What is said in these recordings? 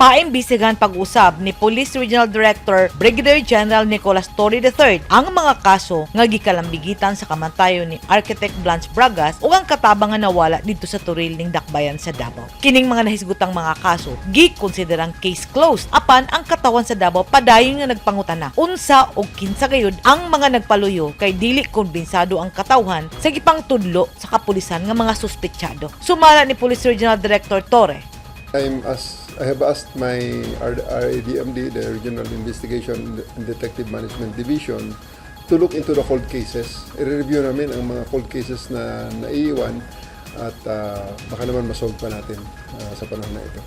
paimbestigahan pag-usab ni Police Regional Director Brigadier General Nicolas Torre III ang mga kaso nga gikalambigitan sa kamatayon ni Architect Vlanche Bragas o ang katabang nga nawala dito sa Torre ning Dakbayan sa Davao. Kining mga nahisgutang mga kaso gikonsiderang case closed apan ang katawan sa Davao padayon nga nagpangutana unsa og kinsa gayud ang mga nagpaluyo kay dili kumbensado ang katawhan sa gipangtudlo sa kapulisan nga mga suspetsyado. Sumala ni Police Regional Director Torre. I have asked my RADMD, the Regional Investigation and Detective Management Division, to look into the cold cases. I-review namin ang mga cold cases na naiiwan at baka naman masolve pa natin sa panahon na ito.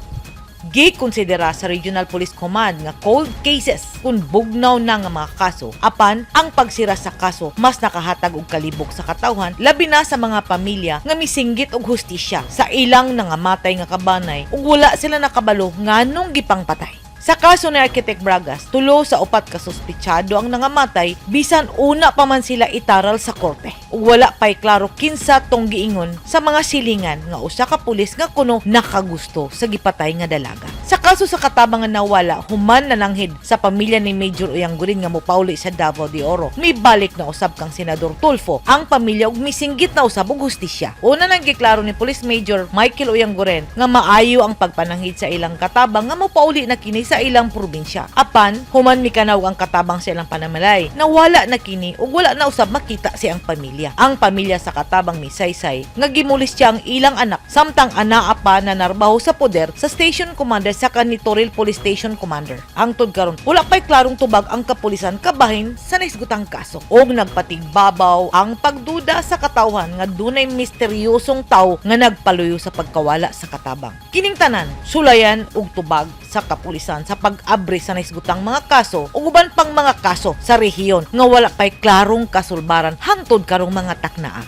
Gikonsidera sa Regional Police Command nga cold cases kung bugnaw na nga mga kaso apan ang pagsira sa kaso mas nakahatag og kalibok sa katawhan labi na sa mga pamilya nga misinggit og hustisya sa ilang nangamatay nga kabanay ug wala sila nakabalo nganong gipangpatay. Sa kaso ni Architect Bragas, 3 sa 4 ka suspetsyado ang nangamatay bisan una pa man sila itaral sa korte. Ug wala pay klaro kinsa tong giingon sa mga silingan nga usa ka pulis nga kuno nakagusto sa gipatay nga dalaga. Sa kaso sa katabang nga nawala, human nananghid sa pamilya ni Major Uyanggurin nga mopauli sa Davao de Oro. May balik na usab kang Senador Tulfo ang pamilya ug misinggit na usab og hustisya. Una nang giklaro ni Police Major Michael Uyanggurin nga maayo ang pagpananghid sa ilang katabang nga mopauli na kini sa ilang probinsya. Apan, human mikanaw ang katabang sa ilang panamalay. Nawala na kini ug wala na usab makita si ang pamilya. Ang pamilya sa katabang misaysay nga gimulis siya ang ilang anak samtang anaa pa na narbaho sa poder sa station commander sa Torre Police Station Commander. Ang tud karon, wala pa'y klarong tubag ang kapulisan kabahin sa naisgutang kaso. Og nagpatigbabaw ang pagduda sa katawhan nga dunay misteryosong tawo nga nagpaluyo sa pagkawala sa katabang. Kining tanan, sulayan og tubag sa kapulisan sa pag-abri sa naisgutang mga kaso ug uban pang mga kaso sa rehiyon nga wala pa'y klarong kasulbaran hangtod karong mga taknaa.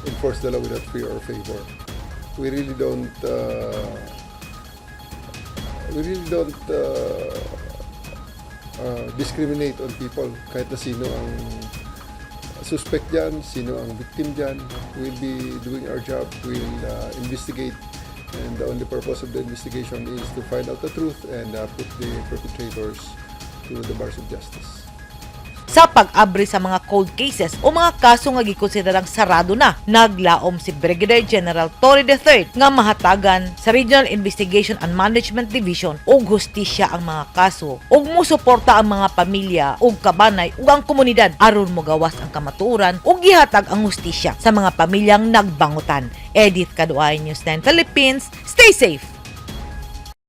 Enforce the law without fear or favor. We really don't discriminate on people. Kahit na sino ang suspect dyan, sino ang victim dyan, we'll be doing our job, we'll investigate, and the only purpose of the investigation is to find out the truth and put the perpetrators to the bars of justice. Sa pag-abri sa mga cold cases o mga kaso nga gikonsiderang sarado na, naglaom si Brigadier General Torre III nga mahatagan sa Regional Investigation and Management Division og hustisya ang mga kaso ug mosuporta ang mga pamilya ug kabanay ug ang komunidad aron mogawas ang kamatuoran ug gihatag ang hustisya sa mga pamilyang nagbangutan. Edith Kaduay, News 9 Philippines. Stay safe!